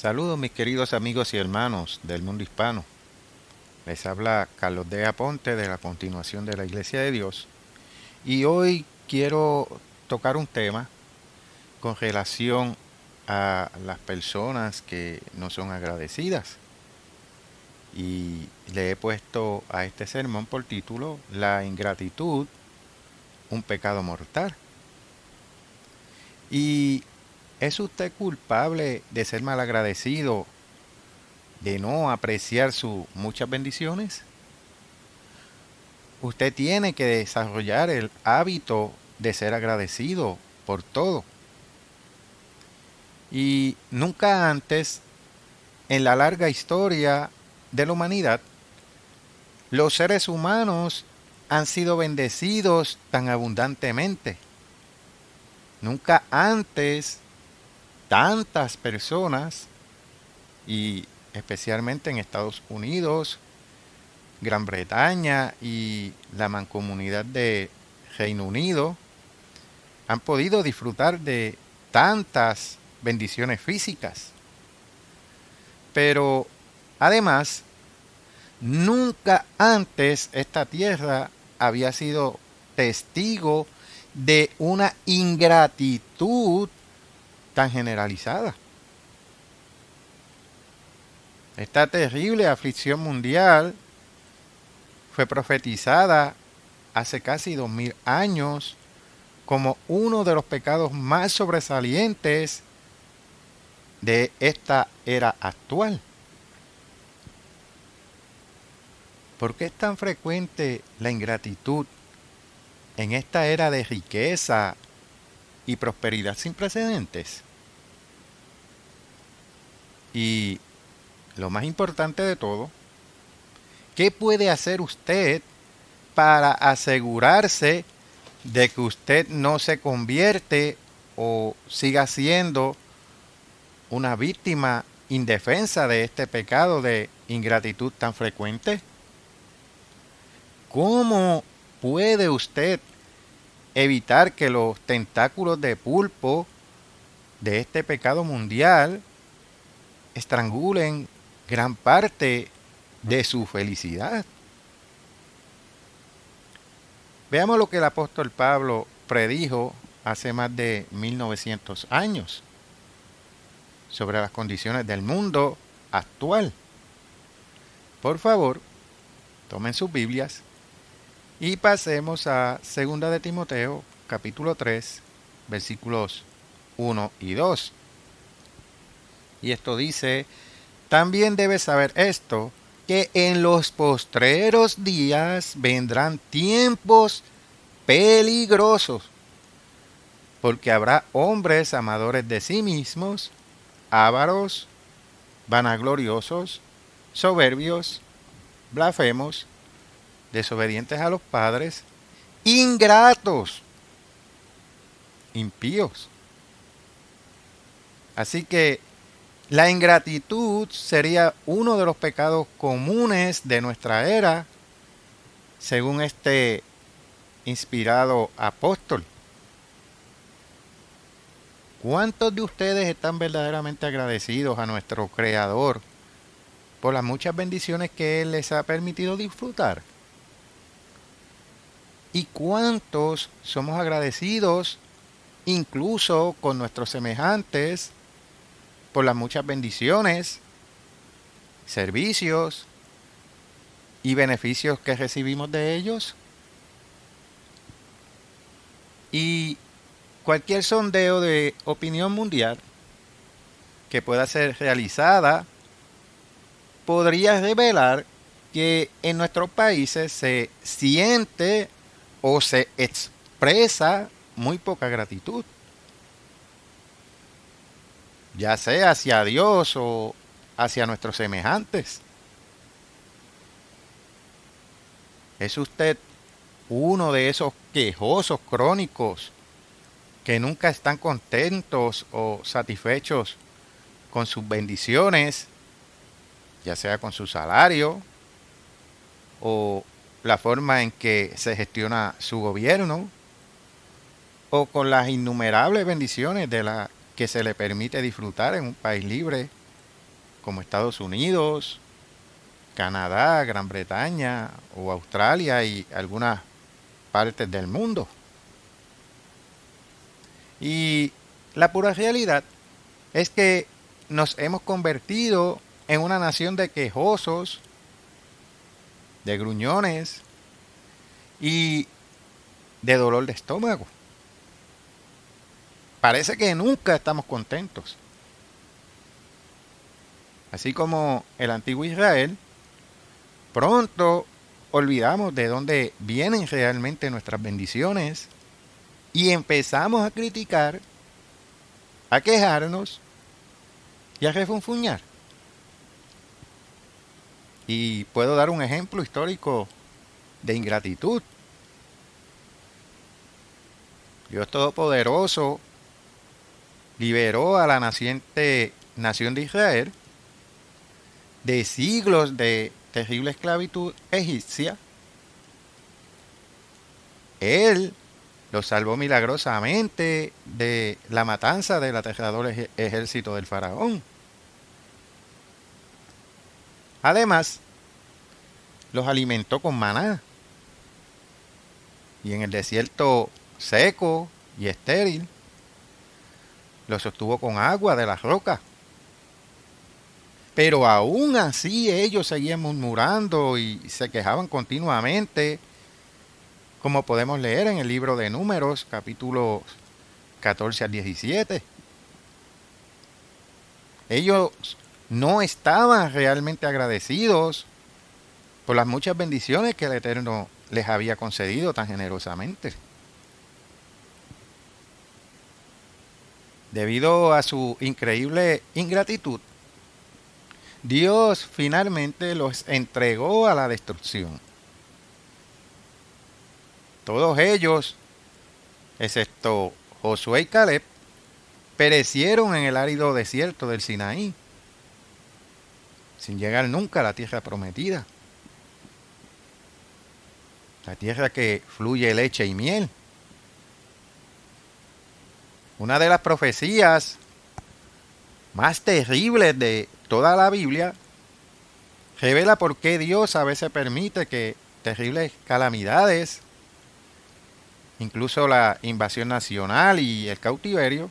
Saludos mis queridos amigos y hermanos del mundo hispano. Les habla Carlos de Aponte de la Continuación de la Iglesia de Dios. Y hoy quiero tocar un tema con relación a las personas que no son agradecidas. Y le he puesto a este sermón por título La ingratitud, un pecado mortal. ¿Y es usted culpable de ser malagradecido, de no apreciar sus muchas bendiciones? Usted tiene que desarrollar el hábito de ser agradecido por todo. Y nunca antes, en la larga historia de la humanidad, los seres humanos han sido bendecidos tan abundantemente. Nunca antes tantas personas, y especialmente en Estados Unidos, Gran Bretaña y la mancomunidad de Reino Unido, han podido disfrutar de tantas bendiciones físicas. Pero además, nunca antes esta tierra había sido testigo de una ingratitud tan generalizada. Esta terrible aflicción mundial fue profetizada hace casi 2000 años como uno de los pecados más sobresalientes de esta era actual. ¿Por qué es tan frecuente la ingratitud en esta era de riqueza y prosperidad sin precedentes? Y lo más importante de todo, ¿qué puede hacer usted para asegurarse de que usted no se convierte o siga siendo una víctima indefensa de este pecado de ingratitud tan frecuente? ¿Cómo puede usted evitar que los tentáculos de pulpo de este pecado mundial estrangulen gran parte de su felicidad? Veamos lo que el apóstol Pablo predijo hace más de 1900 años sobre las condiciones del mundo actual. Por favor, tomen sus Biblias y pasemos a 2 de Timoteo, capítulo 3, versículos 1 y 2. Y esto dice: también debes saber esto, que en los postreros días vendrán tiempos peligrosos, porque habrá hombres amadores de sí mismos, ávaros, vanagloriosos, soberbios, blasfemos, desobedientes a los padres, ingratos, impíos. Así que la ingratitud sería uno de los pecados comunes de nuestra era, según este inspirado apóstol. ¿Cuántos de ustedes están verdaderamente agradecidos a nuestro Creador por las muchas bendiciones que Él les ha permitido disfrutar? ¿Y cuántos somos agradecidos incluso con nuestros semejantes por las muchas bendiciones, servicios y beneficios que recibimos de ellos? Y cualquier sondeo de opinión mundial que pueda ser realizada podría revelar que en nuestros países se siente o se expresa muy poca gratitud, ya sea hacia Dios o hacia nuestros semejantes. ¿Es usted uno de esos quejosos crónicos que nunca están contentos o satisfechos con sus bendiciones, ya sea con su salario o la forma en que se gestiona su gobierno, o con las innumerables bendiciones de las que se le permite disfrutar en un país libre como Estados Unidos, Canadá, Gran Bretaña o Australia y algunas partes del mundo. Y la pura realidad es que nos hemos convertido en una nación de quejosos, de gruñones y de dolor de estómago. Parece que nunca estamos contentos. Así como el antiguo Israel, pronto olvidamos de dónde vienen realmente nuestras bendiciones y empezamos a criticar, a quejarnos y a refunfuñar. Y puedo dar un ejemplo histórico de ingratitud. Dios Todopoderoso liberó a la nación de Israel de siglos de terrible esclavitud egipcia. Él los salvó milagrosamente de la matanza del aterrador ejército del faraón. Además, los alimentó con maná. Y en el desierto seco y estéril, los sostuvo con agua de las rocas. Pero aún así ellos seguían murmurando y se quejaban continuamente, como podemos leer en el libro de Números, capítulos 14 al 17. Ellos no estaban realmente agradecidos por las muchas bendiciones que el Eterno les había concedido tan generosamente. Debido a su increíble ingratitud, Dios finalmente los entregó a la destrucción. Todos ellos, excepto Josué y Caleb, perecieron en el árido desierto del Sinaí, sin llegar nunca a la tierra prometida. La tierra que fluye leche y miel. Una de las profecías más terribles de toda la Biblia revela por qué Dios a veces permite que terribles calamidades, incluso la invasión nacional y el cautiverio,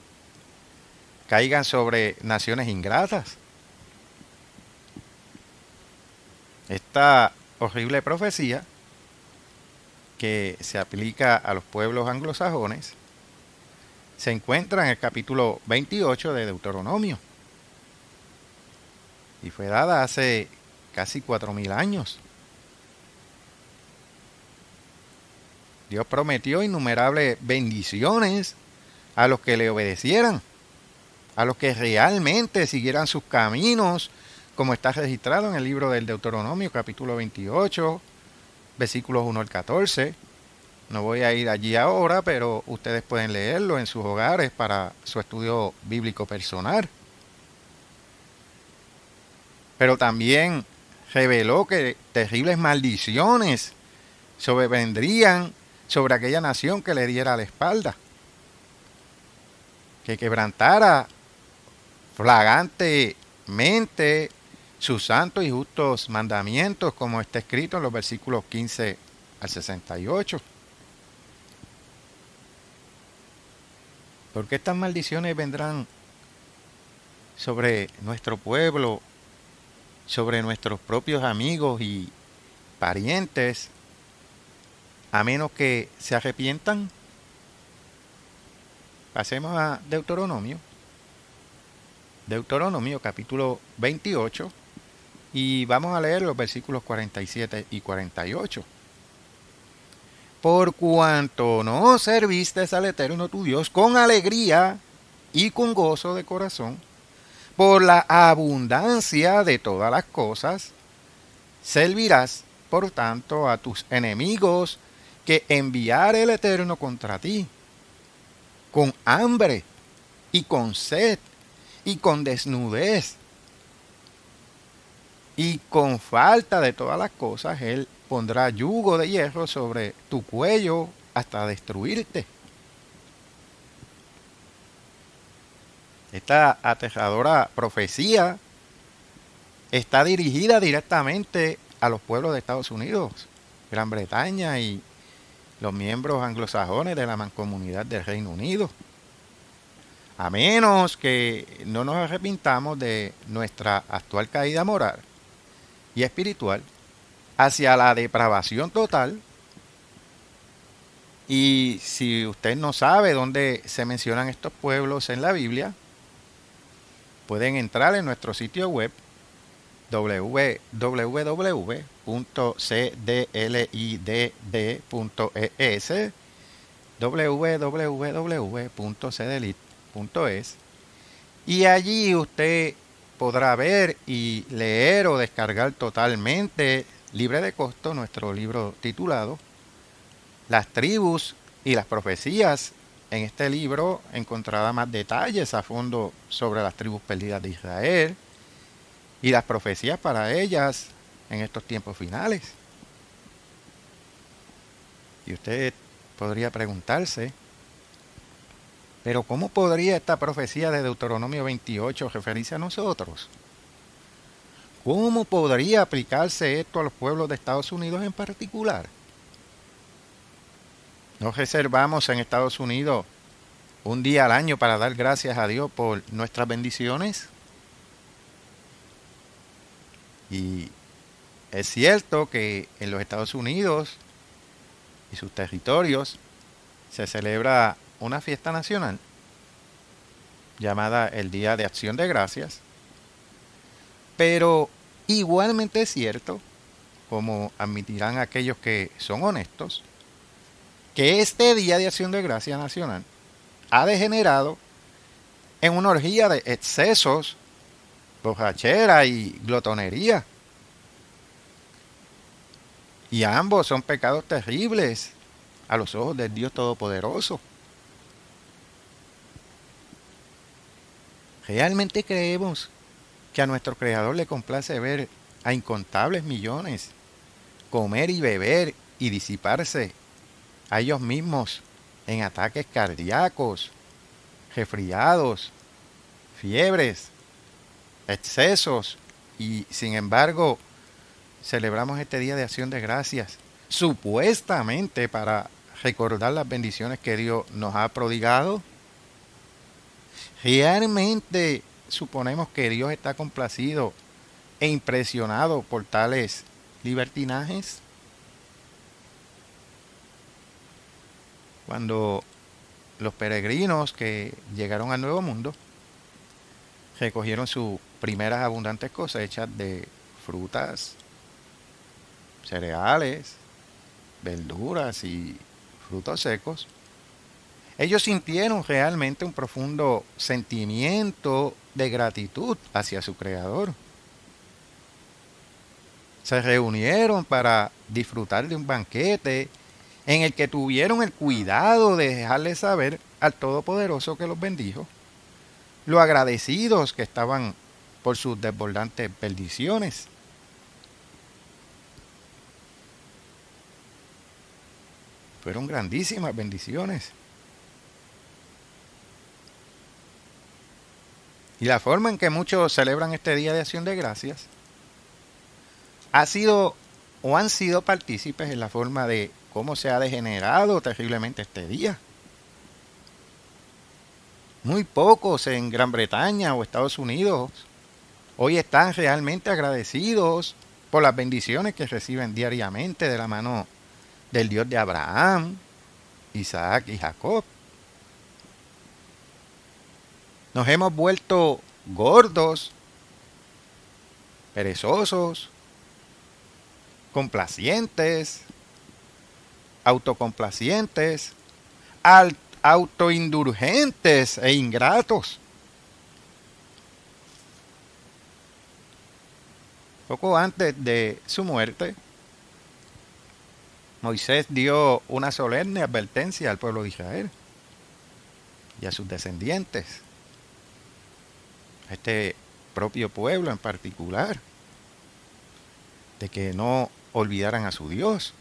caigan sobre naciones ingratas. Esta horrible profecía, que se aplica a los pueblos anglosajones, se encuentra en el capítulo 28 de Deuteronomio y fue dada hace casi 4000 años. Dios prometió innumerables bendiciones a los que le obedecieran, a los que realmente siguieran sus caminos, como está registrado en el libro del Deuteronomio, capítulo 28, versículos 1 al 14. No voy a ir allí ahora, pero ustedes pueden leerlo en sus hogares para su estudio bíblico personal. Pero también reveló que terribles maldiciones sobrevendrían sobre aquella nación que le diera la espalda, que quebrantara flagrantemente sus santos y justos mandamientos, como está escrito en los versículos 15 al 68. Porque estas maldiciones vendrán sobre nuestro pueblo, sobre nuestros propios amigos y parientes, a menos que se arrepientan. Pasemos a Deuteronomio. Deuteronomio capítulo 28 y vamos a leer los versículos 47 y 48. Por cuanto no serviste al Eterno tu Dios con alegría y con gozo de corazón, por la abundancia de todas las cosas, servirás, por tanto, a tus enemigos que enviare el Eterno contra ti, con hambre y con sed y con desnudez y con falta de todas las cosas. Él pondrá yugo de hierro sobre tu cuello hasta destruirte. Esta aterradora profecía está dirigida directamente a los pueblos de Estados Unidos, Gran Bretaña y los miembros anglosajones de la mancomunidad del Reino Unido. A menos que no nos arrepintamos de nuestra actual caída moral y espiritual hacia la depravación total. Y si usted no sabe dónde se mencionan estos pueblos en la Biblia, pueden entrar en nuestro sitio web www.cdlidb.es, www.cdlit.es, y allí usted podrá ver y leer o descargar totalmente, libre de costo, nuestro libro titulado Las tribus y las profecías. En este libro encontrará más detalles a fondo sobre las tribus perdidas de Israel y las profecías para ellas en estos tiempos finales. Y usted podría preguntarse, pero ¿cómo podría esta profecía de Deuteronomio 28 referirse a nosotros? ¿Cómo podría aplicarse esto a los pueblos de Estados Unidos en particular? ¿No reservamos en Estados Unidos un día al año para dar gracias a Dios por nuestras bendiciones? Y es cierto que en los Estados Unidos y sus territorios se celebra una fiesta nacional llamada el Día de Acción de Gracias, pero igualmente es cierto, como admitirán aquellos que son honestos, que este Día de Acción de Gracias nacional ha degenerado en una orgía de excesos, borrachera y glotonería. Y ambos son pecados terribles a los ojos del Dios Todopoderoso. ¿Realmente creemos que a nuestro Creador le complace ver a incontables millones comer y beber y disiparse a ellos mismos en ataques cardíacos, resfriados, fiebres, excesos, y sin embargo celebramos este Día de Acción de Gracias supuestamente para recordar las bendiciones que Dios nos ha prodigado? ¿Realmente suponemos que Dios está complacido e impresionado por tales libertinajes? Cuando los peregrinos que llegaron al Nuevo Mundo recogieron sus primeras abundantes cosechas de frutas, cereales, verduras y frutos secos, ellos sintieron realmente un profundo sentimiento de gratitud hacia su Creador. Se reunieron para disfrutar de un banquete en el que tuvieron el cuidado de dejarle saber al Todopoderoso que los bendijo lo agradecidos que estaban por sus desbordantes bendiciones. Fueron grandísimas bendiciones. Y la forma en que muchos celebran este Día de Acción de Gracias ha sido o han sido partícipes en la forma de cómo se ha degenerado terriblemente este día. Muy pocos en Gran Bretaña o Estados Unidos hoy están realmente agradecidos por las bendiciones que reciben diariamente de la mano del Dios de Abraham, Isaac y Jacob. Nos hemos vuelto gordos, perezosos, complacientes, autocomplacientes, autoindulgentes e ingratos. Poco antes de su muerte, Moisés dio una solemne advertencia al pueblo de Israel y a sus descendientes, a este propio pueblo en particular, de que no olvidaran a su Dios.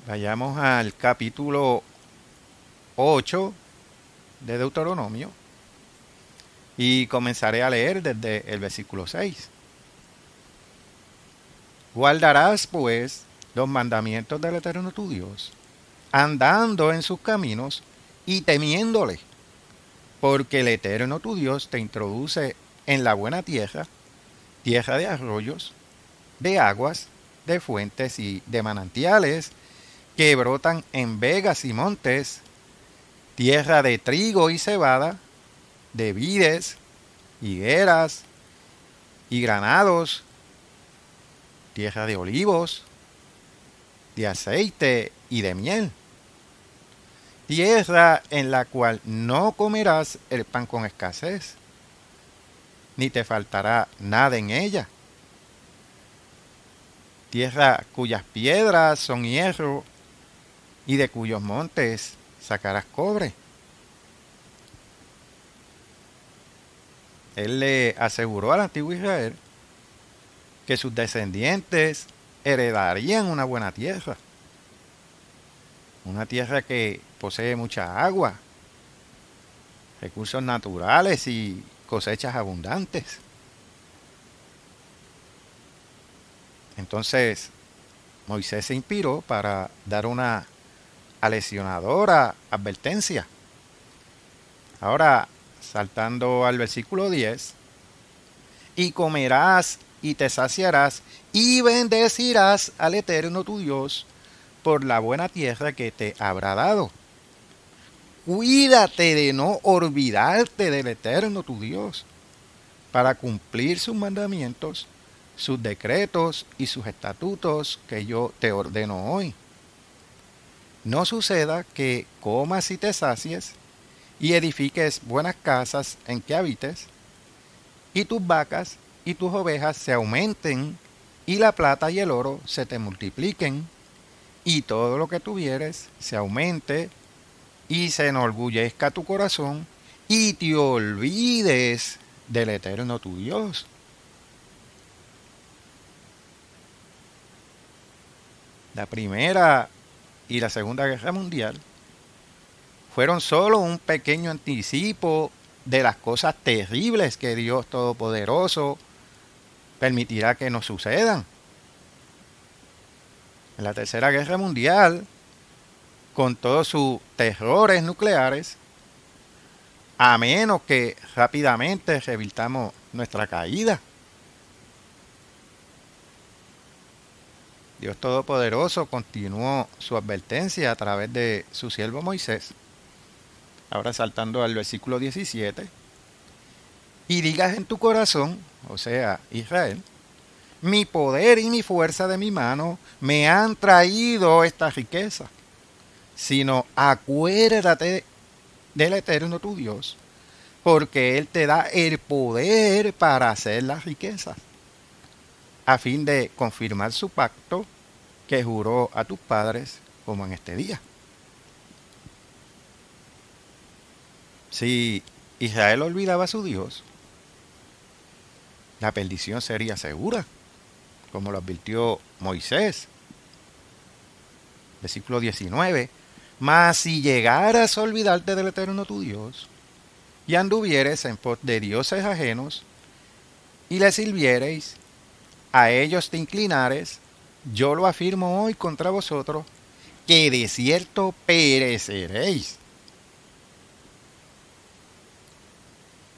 Vayamos al capítulo 8 de Deuteronomio Y comenzaré a leer desde el versículo 6. Guardarás pues los mandamientos del Eterno tu Dios, andando en sus caminos y temiéndole, porque el Eterno tu Dios te introduce en la buena tierra, tierra de arroyos, de aguas, de fuentes y de manantiales que brotan en vegas y montes, tierra de trigo y cebada, de vides, higueras y granados, tierra de olivos, de aceite y de miel, tierra en la cual no comerás el pan con escasez, ni te faltará nada en ella, tierra cuyas piedras son hierro y de cuyos montes sacarás cobre. Él le aseguró al antiguo Israel que sus descendientes heredarían una tierra que posee mucha agua, recursos naturales y cosechas abundantes. Entonces, Moisés se inspiró para dar una aleccionadora advertencia. Ahora, saltando al versículo 10, y comerás y te saciarás y bendecirás al Eterno tu Dios por la buena tierra que te habrá dado. Cuídate de no olvidarte del Eterno tu Dios, para cumplir sus mandamientos, sus decretos y sus estatutos que yo te ordeno hoy. No suceda que comas y te sacies y edifiques buenas casas en que habites, y tus vacas y tus ovejas se aumenten, y la plata y el oro se te multipliquen, y todo lo que tuvieres se aumente, y se enorgullezca tu corazón, y te olvides del Eterno tu Dios. La Primera y la Segunda Guerra Mundial fueron solo un pequeño anticipo de las cosas terribles que Dios Todopoderoso permitirá que nos sucedan. En la Tercera Guerra Mundial, con todos sus terrores nucleares, a menos que rápidamente revirtamos nuestra caída, Dios Todopoderoso continuó su advertencia a través de su siervo Moisés. Ahora saltando al versículo 17. Y digas en tu corazón, o sea, Israel, mi poder y mi fuerza de mi mano me han traído esta riqueza, sino acuérdate del Eterno tu Dios, porque Él te da el poder para hacer las riquezas, a fin de confirmar su pacto que juró a tus padres como en este día. Si Israel olvidaba a su Dios, la perdición sería segura, como lo advirtió Moisés. Versículo 19. Mas si llegaras a olvidarte del Eterno tu Dios, y anduvieres en pos de dioses ajenos, y les sirviereis, a ellos te inclinares, yo lo afirmo hoy contra vosotros, que de cierto pereceréis.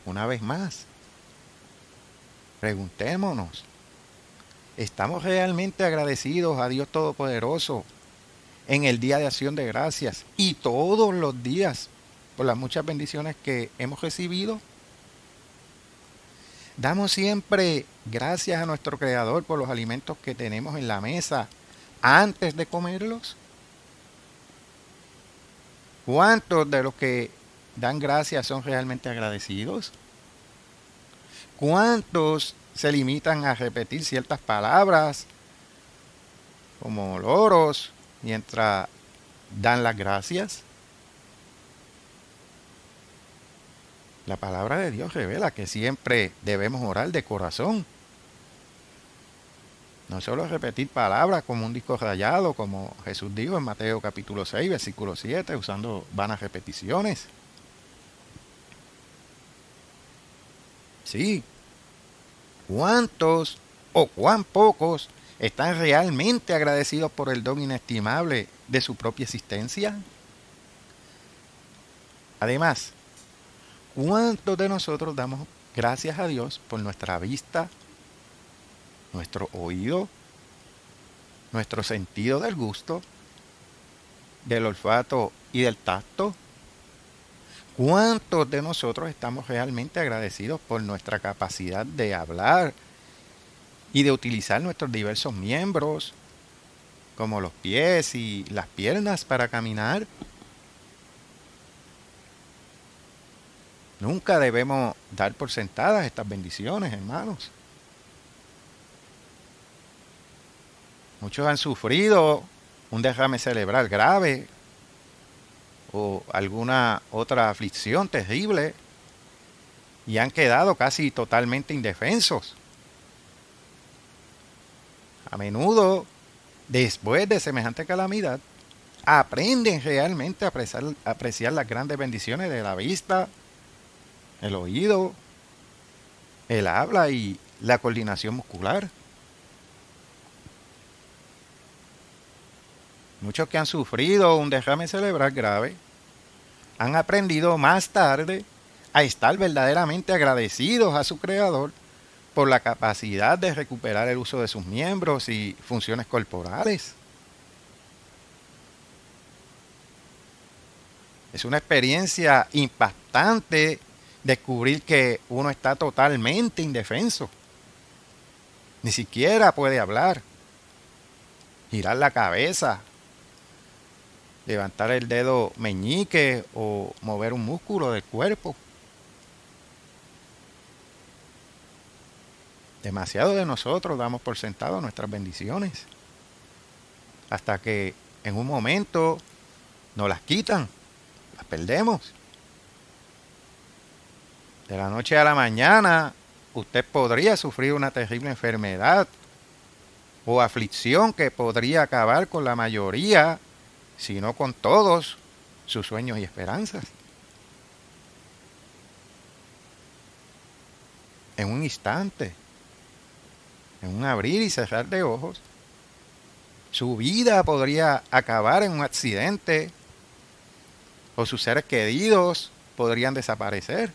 Una vez más, preguntémonos, ¿estamos realmente agradecidos a Dios Todopoderoso en el día de acción de gracias y todos los días por las muchas bendiciones que hemos recibido? ¿Damos siempre gracias a nuestro Creador por los alimentos que tenemos en la mesa antes de comerlos? ¿Cuántos de los que dan gracias son realmente agradecidos? ¿Cuántos se limitan a repetir ciertas palabras como loros mientras dan las gracias? La palabra de Dios revela que siempre debemos orar de corazón. No solo repetir palabras como un disco rayado, como Jesús dijo en Mateo capítulo 6, versículo 7, usando vanas repeticiones. Sí, ¿cuántos o cuán pocos están realmente agradecidos por el don inestimable de su propia existencia? Además, ¿cuántos de nosotros damos gracias a Dios por nuestra vista, nuestro oído, nuestro sentido del gusto, del olfato y del tacto? ¿Cuántos de nosotros estamos realmente agradecidos por nuestra capacidad de hablar y de utilizar nuestros diversos miembros, como los pies y las piernas para caminar? Nunca debemos dar por sentadas estas bendiciones, hermanos. Muchos han sufrido un derrame cerebral grave o alguna otra aflicción terrible y han quedado casi totalmente indefensos. A menudo, después de semejante calamidad, aprenden realmente a apreciar las grandes bendiciones de la vista, el oído, el habla y la coordinación muscular. Muchos que han sufrido un derrame cerebral grave han aprendido más tarde a estar verdaderamente agradecidos a su creador por la capacidad de recuperar el uso de sus miembros y funciones corporales. Es una experiencia impactante descubrir que uno está totalmente indefenso. Ni siquiera puede hablar, girar la cabeza, levantar el dedo meñique o mover un músculo del cuerpo. Demasiado de nosotros damos por sentado nuestras bendiciones, hasta que en un momento nos las quitan, las perdemos. De la noche a la mañana, usted podría sufrir una terrible enfermedad o aflicción que podría acabar con la mayoría, si no con todos, sus sueños y esperanzas. En un instante, en un abrir y cerrar de ojos, su vida podría acabar en un accidente o sus seres queridos podrían desaparecer.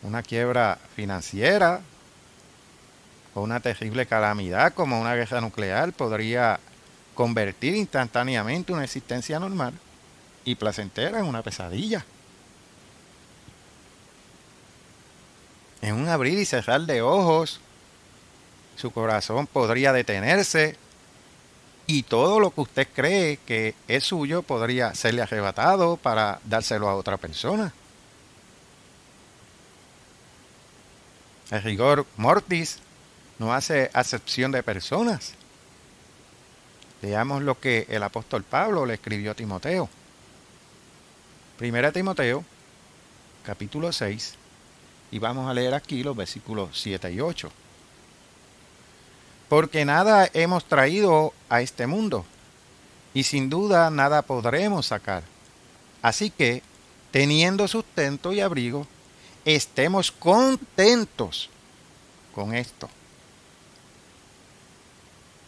Una quiebra financiera o una terrible calamidad como una guerra nuclear podría convertir instantáneamente una existencia normal y placentera en una pesadilla. En un abrir y cerrar de ojos, su corazón podría detenerse y todo lo que usted cree que es suyo podría serle arrebatado para dárselo a otra persona. El rigor mortis no hace acepción de personas. Leamos lo que el apóstol Pablo le escribió a Timoteo. Primera Timoteo, capítulo 6, y vamos a leer aquí los versículos 7 y 8. Porque nada hemos traído a este mundo, y sin duda nada podremos sacar. Así que, teniendo sustento y abrigo, estemos contentos con esto.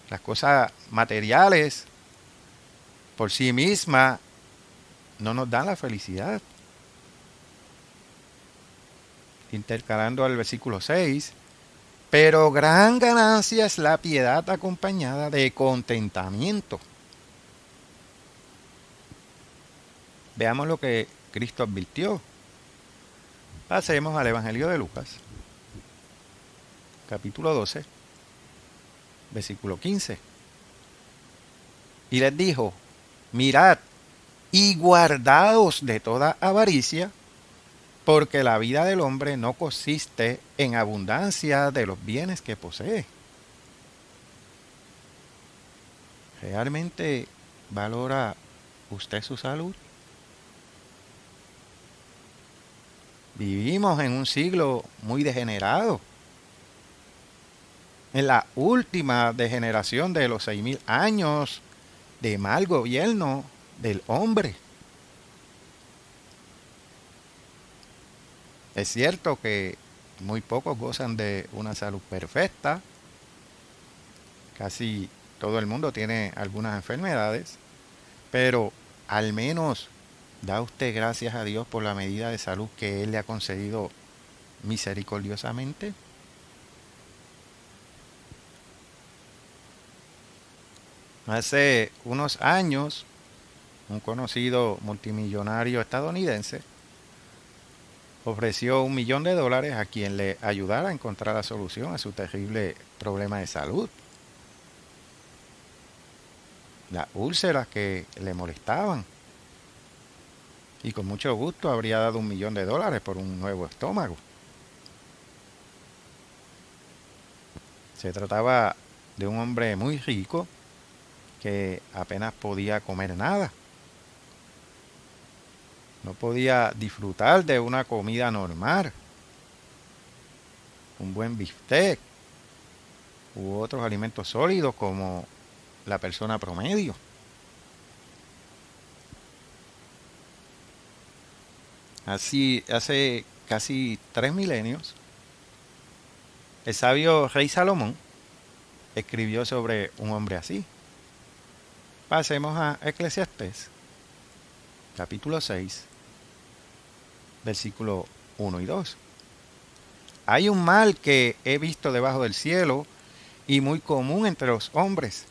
Las cosas materiales por sí mismas no nos dan la felicidad. Intercalando al versículo 6, pero gran ganancia es la piedad acompañada de contentamiento. Veamos lo que Cristo advirtió. Pasemos al Evangelio de Lucas, capítulo 12, versículo 15. Y les dijo, mirad y guardaos de toda avaricia, porque la vida del hombre no consiste en abundancia de los bienes que posee. ¿Realmente valora usted su salud? Vivimos en un siglo muy degenerado, en la última degeneración de los 6.000 años de mal gobierno del hombre. Es cierto que muy pocos gozan de una salud perfecta, casi todo el mundo tiene algunas enfermedades, pero al menos da usted gracias a Dios por la medida de salud que Él le ha concedido misericordiosamente. Hace unos años, un conocido multimillonario estadounidense ofreció $1 millón a quien le ayudara a encontrar la solución a su terrible problema de salud. Las úlceras que le molestaban. Y con mucho gusto habría dado $1 millón por un nuevo estómago. Se trataba de un hombre muy rico que apenas podía comer nada. No podía disfrutar de una comida normal, un buen bistec u otros alimentos sólidos como la persona promedio. Así, hace casi 3 milenios, el sabio rey Salomón escribió sobre un hombre así. Pasemos a Eclesiastés, capítulo 6, versículo 1 y 2. Hay un mal que he visto debajo del cielo y muy común entre los hombres,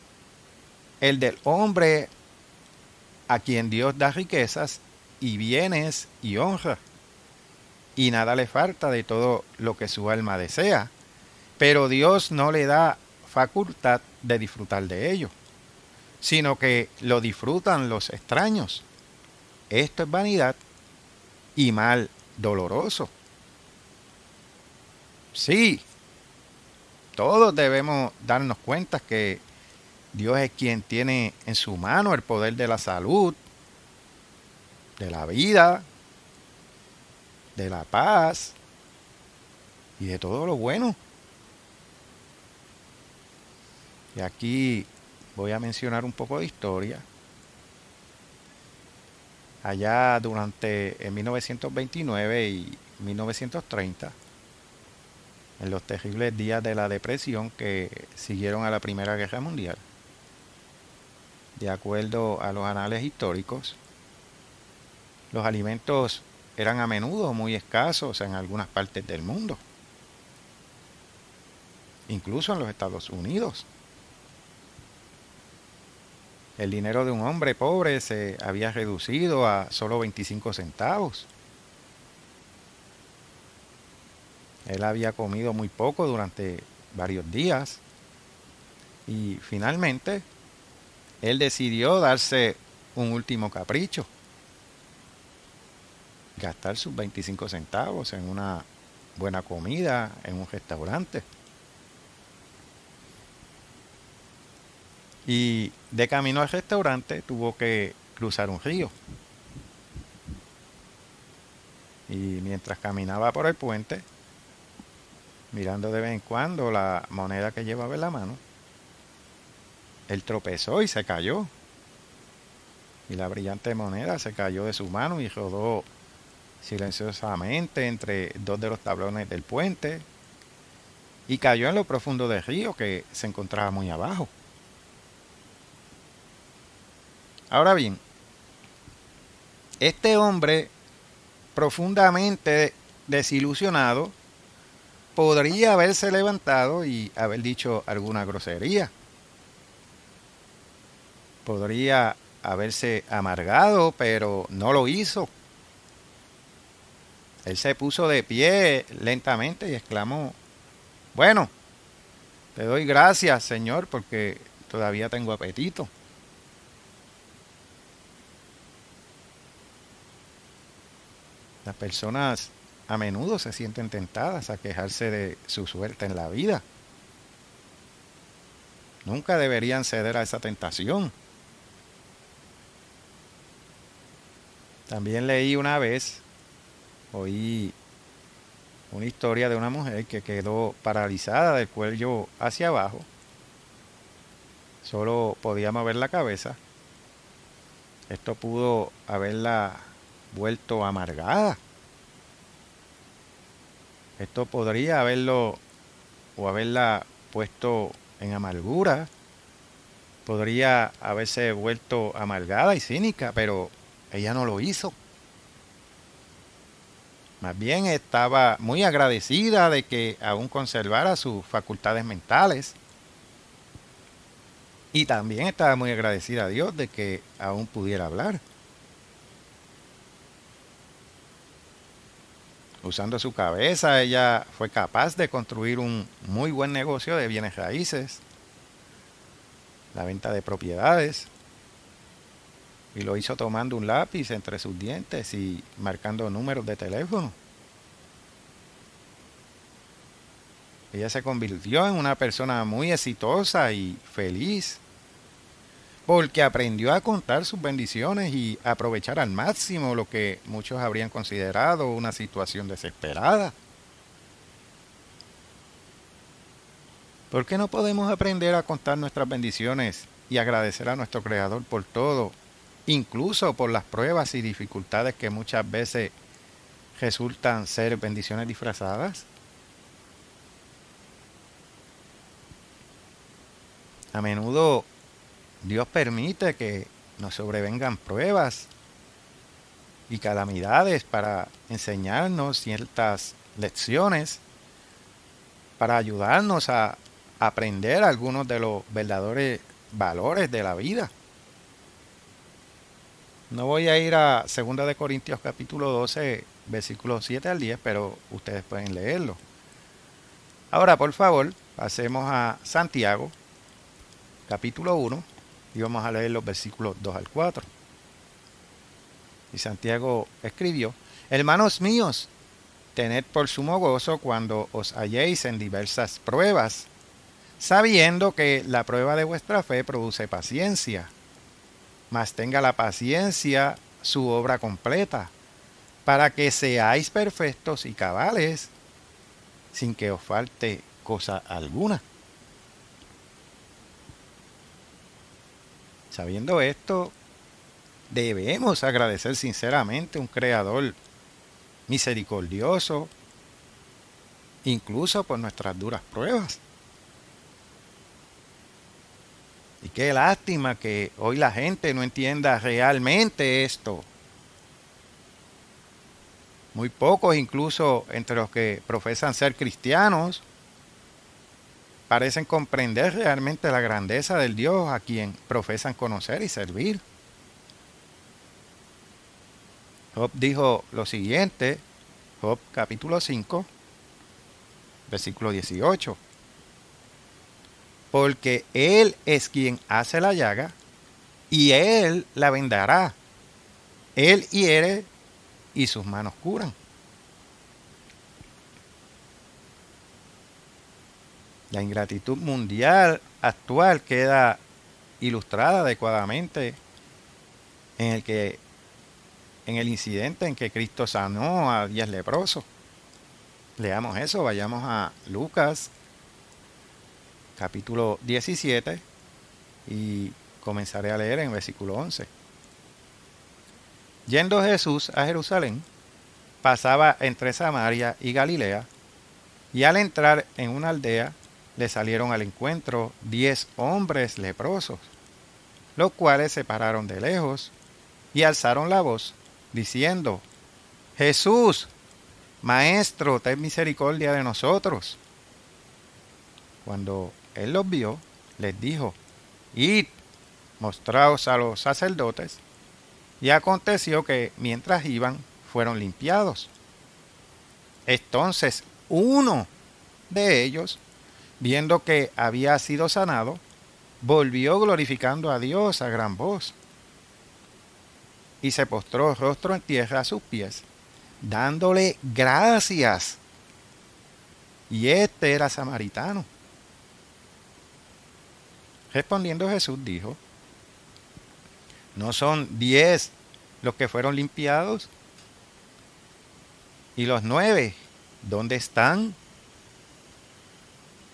el del hombre a quien Dios da riquezas y bienes y honra, y nada le falta de todo lo que su alma desea, pero Dios no le da facultad de disfrutar de ello, sino que lo disfrutan los extraños. Esto es vanidad y mal doloroso. Sí, todos debemos darnos cuenta que Dios es quien tiene en su mano el poder de la salud, de la vida, de la paz y de todo lo bueno. Y aquí voy a mencionar un poco de historia. Allá durante en 1929 y 1930, en los terribles días de la depresión que siguieron a la Primera Guerra Mundial, de acuerdo a los anales históricos, los alimentos eran a menudo muy escasos en algunas partes del mundo, incluso en los Estados Unidos. El dinero de un hombre pobre se había reducido a solo 25 centavos. Él había comido muy poco durante varios días y finalmente él decidió darse un último capricho, gastar sus 25 centavos en una buena comida en un restaurante. Y de camino al restaurante tuvo que cruzar un río. Y mientras caminaba por el puente, mirando de vez en cuando la moneda que llevaba en la mano, él tropezó y se cayó. Y la brillante moneda se cayó de su mano y rodó silenciosamente entre dos de los tablones del puente y cayó en lo profundo del río que se encontraba muy abajo. Ahora bien, este hombre profundamente desilusionado podría haberse levantado y haber dicho alguna grosería. Podría haberse amargado, pero no lo hizo. Él se puso de pie lentamente y exclamó: bueno, te doy gracias, Señor, porque todavía tengo apetito. Las personas a menudo se sienten tentadas a quejarse de su suerte en la vida. Nunca deberían ceder a esa tentación. También leí una vez, oí una historia de una mujer que quedó paralizada del cuello hacia abajo. Solo podía mover la cabeza. Esto pudo haberla vuelto amargada. Esto podría haberlo o haberla puesto en amargura, podría haberse vuelto amargada y cínica, pero ella no lo hizo. Más bien estaba muy agradecida de que aún conservara sus facultades mentales. Y también estaba muy agradecida a Dios de que aún pudiera hablar. Usando su cabeza, ella fue capaz de construir un muy buen negocio de bienes raíces, la venta de propiedades, y lo hizo tomando un lápiz entre sus dientes y marcando números de teléfono. Ella se convirtió en una persona muy exitosa y feliz porque aprendió a contar sus bendiciones y aprovechar al máximo lo que muchos habrían considerado una situación desesperada. ¿Por qué no podemos aprender a contar nuestras bendiciones y agradecer a nuestro Creador por todo, incluso por las pruebas y dificultades que muchas veces resultan ser bendiciones disfrazadas? A menudo Dios permite que nos sobrevengan pruebas y calamidades para enseñarnos ciertas lecciones, para ayudarnos a aprender algunos de los verdaderos valores de la vida. No voy a ir a 2 de Corintios capítulo 12, versículos 7 al 10, pero ustedes pueden leerlo. Ahora, por favor, pasemos a Santiago, capítulo 1, y vamos a leer los versículos 2 al 4. Y Santiago escribió: Hermanos míos, tened por sumo gozo cuando os halléis en diversas pruebas, sabiendo que la prueba de vuestra fe produce paciencia. Mas tenga la paciencia su obra completa, para que seáis perfectos y cabales, sin que os falte cosa alguna. Sabiendo esto, debemos agradecer sinceramente a un Creador misericordioso, incluso por nuestras duras pruebas. Y qué lástima que hoy la gente no entienda realmente esto. Muy pocos, incluso entre los que profesan ser cristianos, parecen comprender realmente la grandeza del Dios a quien profesan conocer y servir. Job dijo lo siguiente, Job capítulo 5, versículo 18. Porque Él es quien hace la llaga y Él la vendará. Él hiere y sus manos curan. La ingratitud mundial actual queda ilustrada adecuadamente en el incidente en que Cristo sanó a 10 leprosos. Leamos eso, vayamos a Lucas capítulo 17 y comenzaré a leer en versículo 11. Yendo Jesús a Jerusalén, pasaba entre Samaria y Galilea, y al entrar en una aldea, le salieron al encuentro 10 hombres leprosos, los cuales se pararon de lejos y alzaron la voz, diciendo: Jesús, Maestro, ten misericordia de nosotros. Cuando él los vio, les dijo: Id, mostraos a los sacerdotes. Y aconteció que mientras iban, fueron limpiados. Entonces uno de ellos, viendo que había sido sanado, volvió glorificando a Dios a gran voz, y se postró rostro en tierra a sus pies, dándole gracias. Y este era samaritano. Respondiendo Jesús dijo: ¿no son 10 los que fueron limpiados? ¿Y los 9 dónde están?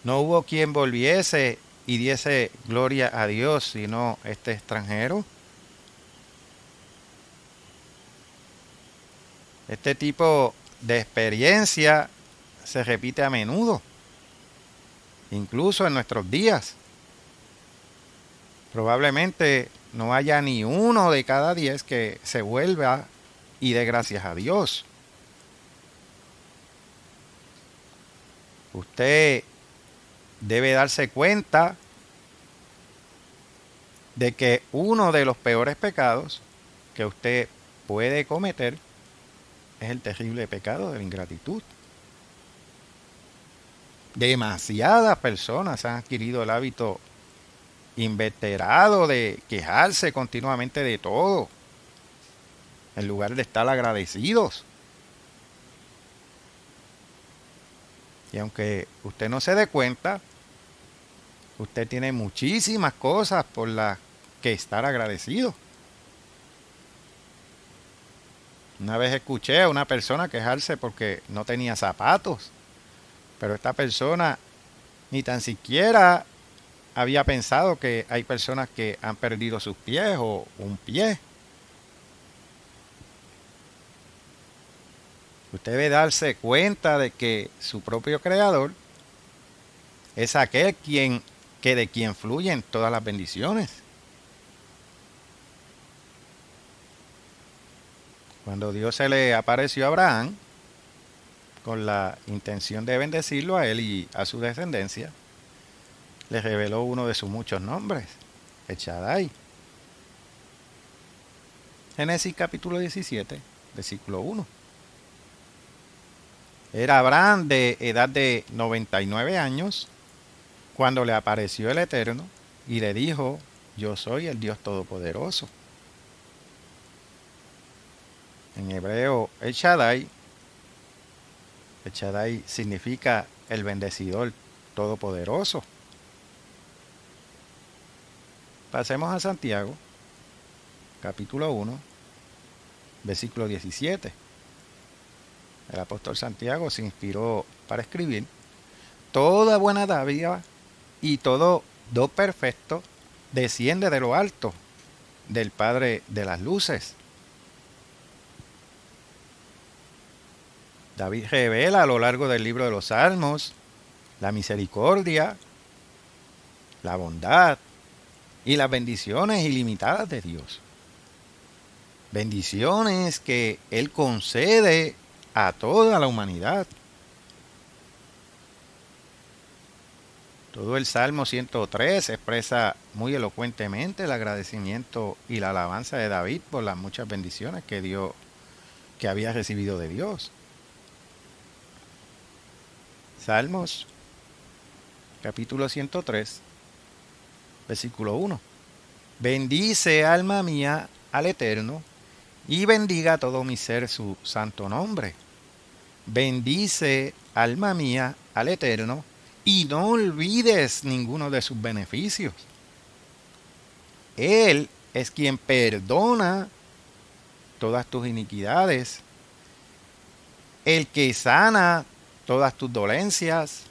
No hubo quien volviese y diese gloria a Dios, sino este extranjero. Este tipo de experiencia se repite a menudo, incluso en nuestros días. Probablemente no haya ni uno de cada 10 que se vuelva y dé gracias a Dios. Usted debe darse cuenta de que uno de los peores pecados que usted puede cometer es el terrible pecado de la ingratitud. Demasiadas personas han adquirido el hábito inveterado de quejarse continuamente de todo, en lugar de estar agradecidos. Y aunque usted no se dé cuenta, usted tiene muchísimas cosas por las que estar agradecido. Una vez escuché a una persona quejarse porque no tenía zapatos, pero esta persona ni tan siquiera había pensado que hay personas que han perdido sus pies o un pie. Usted debe darse cuenta de que su propio creador es aquel de quien fluyen todas las bendiciones. Cuando Dios se le apareció a Abraham con la intención de bendecirlo a él y a su descendencia, le reveló uno de sus muchos nombres, el Shaddai. Génesis capítulo 17, versículo 1. Era Abraham de edad de 99 años cuando le apareció el Eterno y le dijo: yo soy el Dios Todopoderoso. En hebreo, el Shaddai significa el bendecidor todopoderoso. Pasemos a Santiago, capítulo 1, versículo 17. El apóstol Santiago se inspiró para escribir: toda buena dádiva y todo don perfecto desciende de lo alto, del Padre de las luces. David revela a lo largo del libro de los Salmos la misericordia, la bondad y las bendiciones ilimitadas de Dios. Bendiciones que Él concede a toda la humanidad. Todo el Salmo 103 expresa muy elocuentemente el agradecimiento y la alabanza de David por las muchas bendiciones que había recibido de Dios. Salmos, capítulo 103, versículo 1. Bendice, alma mía, al Eterno, y bendiga todo mi ser su santo nombre. Bendice, alma mía, al Eterno, y no olvides ninguno de sus beneficios. Él es quien perdona todas tus iniquidades, el que sana todas tus dolencias,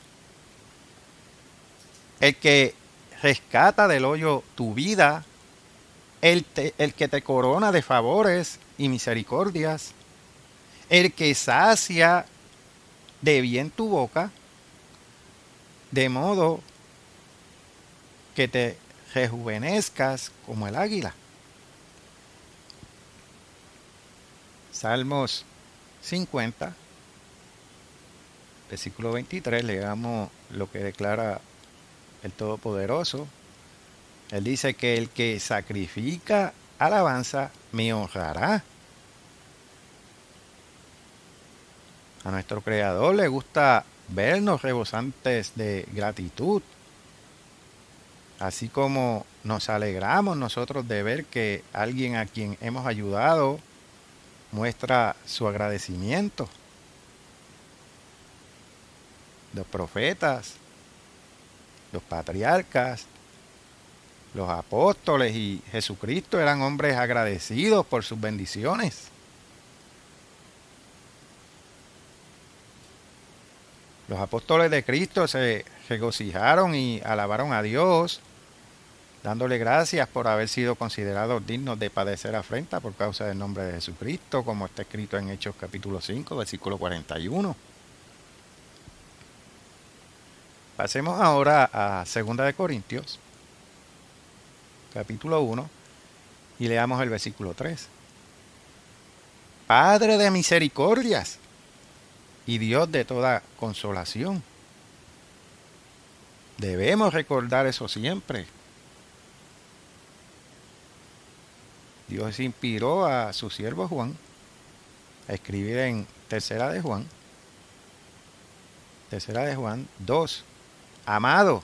el que rescata del hoyo tu vida, el que te corona de favores y misericordias, el que sacia de bien tu boca, de modo que te rejuvenezcas como el águila. Salmos 50, versículo 23, leamos lo que declara el Todopoderoso. Él dice que el que sacrifica alabanza me honrará. A nuestro Creador le gusta vernos rebosantes de gratitud, así como nos alegramos nosotros de ver que alguien a quien hemos ayudado muestra su agradecimiento. Los profetas, los patriarcas, los apóstoles y Jesucristo eran hombres agradecidos por sus bendiciones. Los apóstoles de Cristo se regocijaron y alabaron a Dios, dándole gracias por haber sido considerados dignos de padecer afrenta por causa del nombre de Jesucristo, como está escrito en Hechos capítulo 5, versículo 41. Pasemos ahora a 2 Corintios, capítulo 1, y leamos el versículo 3. Padre de misericordias y Dios de toda consolación. Debemos recordar eso siempre. Dios inspiró a su siervo Juan a escribir en Tercera de Juan 2. Amado,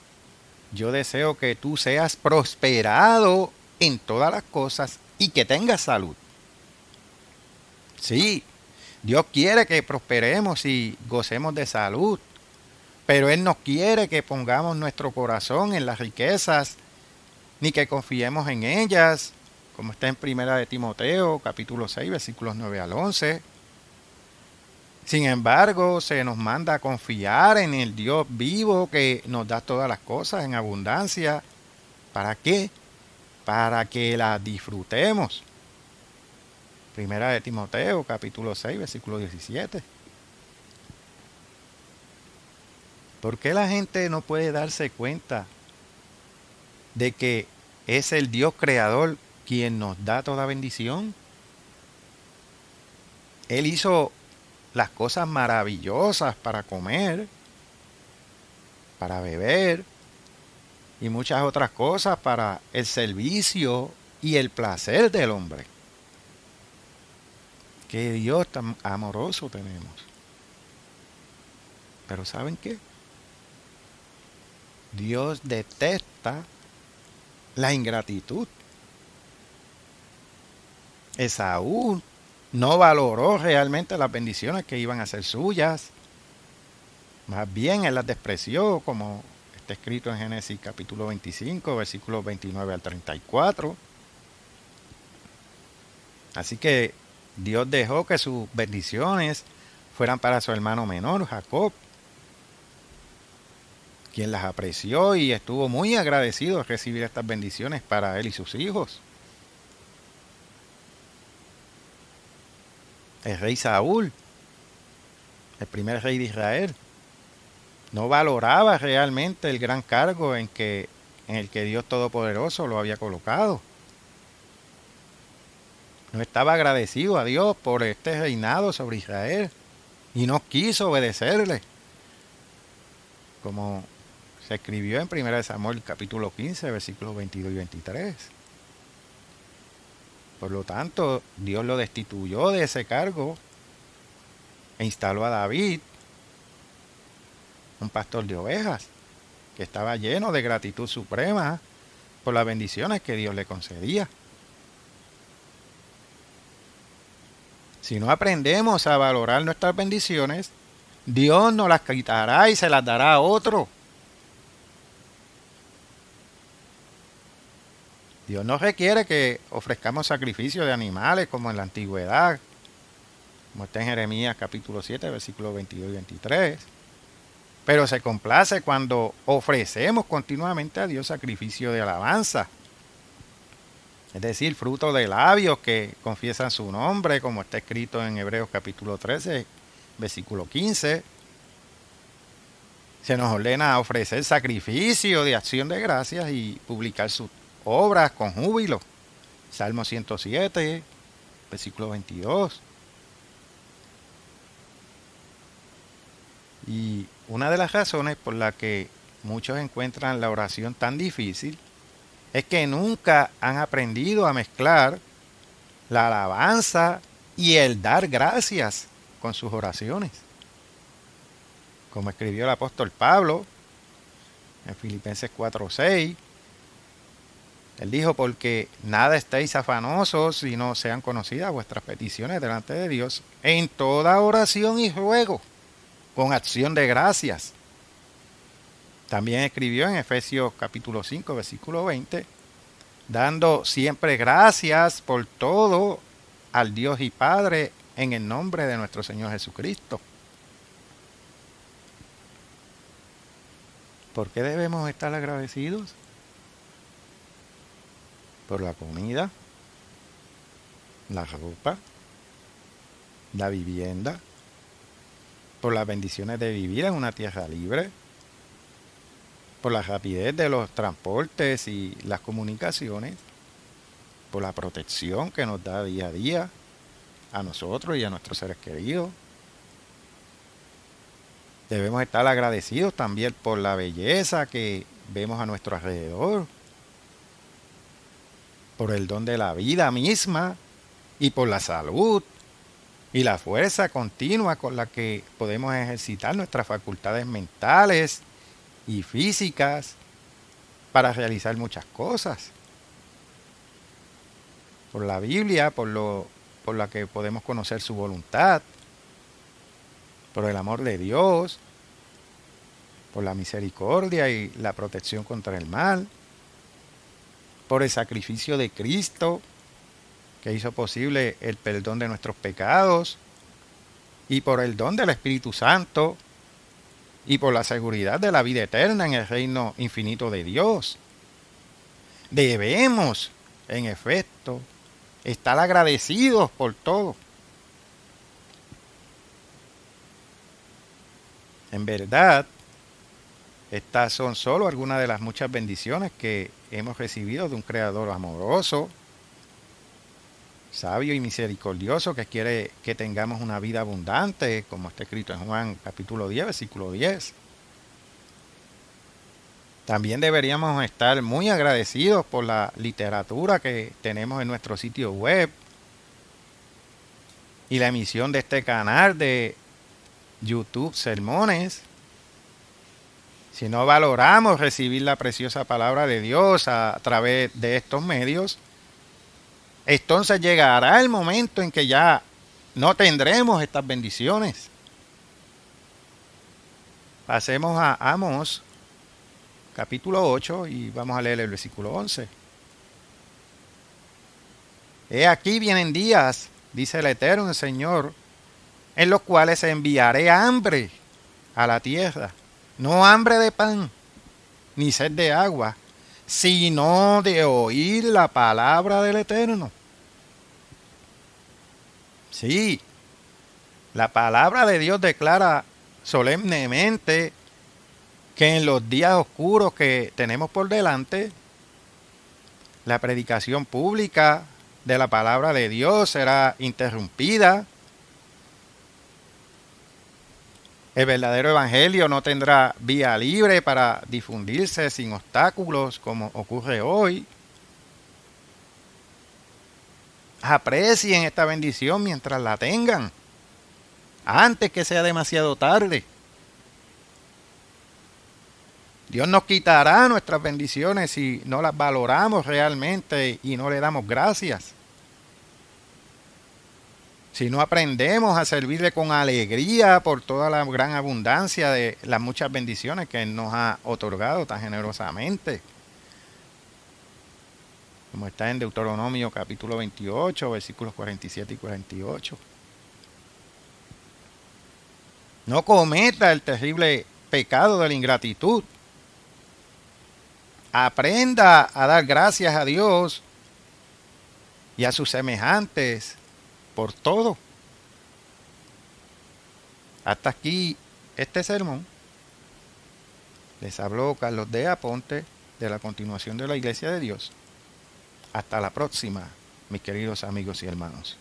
yo deseo que tú seas prosperado en todas las cosas y que tengas salud. Sí, Dios quiere que prosperemos y gocemos de salud, pero Él no quiere que pongamos nuestro corazón en las riquezas, ni que confiemos en ellas, como está en Primera de Timoteo, capítulo 6, versículos 9 al 11. Sin embargo, se nos manda a confiar en el Dios vivo que nos da todas las cosas en abundancia. ¿Para qué? Para que las disfrutemos. Primera de Timoteo, capítulo 6, versículo 17. ¿Por qué la gente no puede darse cuenta de que es el Dios creador quien nos da toda bendición? Él hizo las cosas maravillosas para comer, para beber y muchas otras cosas para el servicio y el placer del hombre. Qué Dios tan amoroso tenemos. Pero ¿saben qué? Dios detesta la ingratitud. Esaú no valoró realmente las bendiciones que iban a ser suyas. Más bien él las despreció, como está escrito en Génesis capítulo 25, versículos 29 al 34. Así que Dios dejó que sus bendiciones fueran para su hermano menor, Jacob, quien las apreció y estuvo muy agradecido de recibir estas bendiciones para él y sus hijos. El rey Saúl, el primer rey de Israel, no valoraba realmente el gran cargo en el que Dios Todopoderoso lo había colocado. No estaba agradecido a Dios por este reinado sobre Israel y no quiso obedecerle, como se escribió en 1 Samuel capítulo 15, versículos 22 y 23. Por lo tanto, Dios lo destituyó de ese cargo e instaló a David, un pastor de ovejas, que estaba lleno de gratitud suprema por las bendiciones que Dios le concedía. Si no aprendemos a valorar nuestras bendiciones, Dios nos las quitará y se las dará a otro. Dios no requiere que ofrezcamos sacrificios de animales como en la antigüedad, como está en Jeremías capítulo 7, versículos 22 y 23. Pero se complace cuando ofrecemos continuamente a Dios sacrificio de alabanza. Es decir, fruto de labios que confiesan su nombre, como está escrito en Hebreos capítulo 13, versículo 15. Se nos ordena ofrecer sacrificio de acción de gracias y publicar sus obras con júbilo. Salmo 107, versículo 22. Y una de las razones por la que muchos encuentran la oración tan difícil es que nunca han aprendido a mezclar la alabanza y el dar gracias con sus oraciones. Como escribió el apóstol Pablo en Filipenses 4:6, él dijo: porque nada estéis afanosos, sino sean conocidas vuestras peticiones delante de Dios en toda oración y ruego, con acción de gracias. También escribió en Efesios capítulo 5, versículo 20, dando siempre gracias por todo al Dios y Padre en el nombre de nuestro Señor Jesucristo. ¿Por qué debemos estar agradecidos? Por la comida, la ropa, la vivienda, por las bendiciones de vivir en una tierra libre, por la rapidez de los transportes y las comunicaciones, por la protección que nos da día a día a nosotros y a nuestros seres queridos. Debemos estar agradecidos también por la belleza que vemos a nuestro alrededor, por el don de la vida misma y por la salud y la fuerza continua con la que podemos ejercitar nuestras facultades mentales y físicas para realizar muchas cosas. Por la Biblia, por la que podemos conocer su voluntad, por el amor de Dios, por la misericordia y la protección contra el mal, por el sacrificio de Cristo, que hizo posible el perdón de nuestros pecados, y por el don del Espíritu Santo, y por la seguridad de la vida eterna en el reino infinito de Dios. Debemos, en efecto, estar agradecidos por todo. En verdad, estas son solo algunas de las muchas bendiciones que hemos recibido de un Creador amoroso, sabio y misericordioso, que quiere que tengamos una vida abundante, como está escrito en Juan capítulo 10, versículo 10. También deberíamos estar muy agradecidos por la literatura que tenemos en nuestro sitio web y la emisión de este canal de YouTube Sermones. Si no valoramos recibir la preciosa palabra de Dios a través de estos medios, entonces llegará el momento en que ya no tendremos estas bendiciones. Pasemos a Amós, capítulo 8, y vamos a leer el versículo 11. He aquí vienen días, dice el Eterno Señor, en los cuales enviaré hambre a la tierra, no hambre de pan, ni sed de agua, sino de oír la palabra del Eterno. Sí, la palabra de Dios declara solemnemente que en los días oscuros que tenemos por delante, la predicación pública de la palabra de Dios será interrumpida. El verdadero evangelio no tendrá vía libre para difundirse sin obstáculos como ocurre hoy. Aprecien esta bendición mientras la tengan, antes que sea demasiado tarde. Dios nos quitará nuestras bendiciones si no las valoramos realmente y no le damos gracias. Si no aprendemos a servirle con alegría por toda la gran abundancia de las muchas bendiciones que Él nos ha otorgado tan generosamente. Como está en Deuteronomio capítulo 28, versículos 47 y 48. No cometa el terrible pecado de la ingratitud. Aprenda a dar gracias a Dios y a sus semejantes por todo. Hasta aquí este sermón. Les habló Carlos D. Aponte de la continuación de la Iglesia de Dios. Hasta la próxima, mis queridos amigos y hermanos.